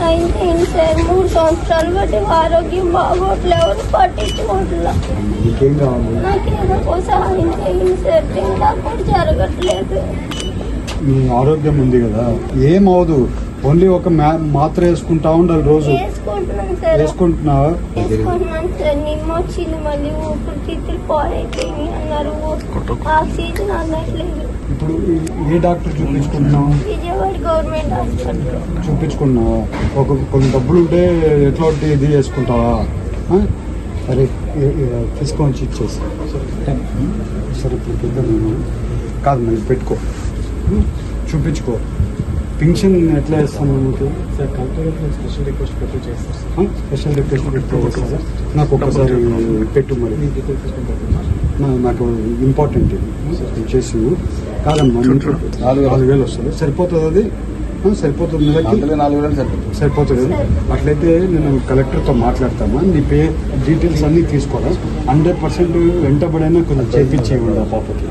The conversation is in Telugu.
అయితే సార్ 3 సంవత్సరాలు బట్టి ఆరోగ్యం బాగోట్లేదు, పట్టించుకోవట్లా. నీకేం కావాలి? నాకేదో సహాయం చేయండి సార్, తింటా కూడా జరగట్లేదు. నీ ఆరోగ్యం ఉంది కదా, ఏమవదు. ఓన్లీ ఒక మాత్ర వేసుకుంటా ఉండాలి రోజు. వేసుకుంటున్నాను సార్. వేసుకుంటున్నావా? వేసుకుంటున్నాను సార్. నిమ్మ వచ్చింది, మళ్ళీ ఊపిరితిత్తులు పాడైపోయింది అన్నారు, ఆక్సిజన్ అందట్లేదు. ఇప్పుడు ఏ డాక్టర్ చూపించుకుంటున్నావు? విజయవాడ గవర్నమెంట్ హాస్పిటల్ చూపించుకున్నావా? కొన్ని డబ్బులు ఉంటే ఎట్లా ఇది వేసుకుంటావా? సరే తీసుకొని ఇచ్చేసి సరే ఇప్పుడు పెద్ద నేను కాదు, మరి పెట్టుకో, చూపించుకో. పింఛన్ ఎట్లా వేస్తాను మీకు? స్పెషల్ రిక్వెస్ట్ పెట్టి చేస్తారు. స్పెషల్ రిక్వెస్ట్ పెట్టుకోవచ్చు. నాకు ఒక్కసారి పెట్టు మరి, నాకు ఇంపార్టెంట్ ఇది చేసి. కాదమ్మా, 4,000 వస్తుంది, సరిపోతుంది అది? సరిపోతుంది, నెలకి 4,000 సరిపోతుంది. అట్లయితే నేను కలెక్టర్తో మాట్లాడతామా, నీ డీటెయిల్స్ అన్నీ తీసుకోరా. 100% వెంటబడైనా కొంచెం చేపించి ఇవ్వండి ఆ పాపకి.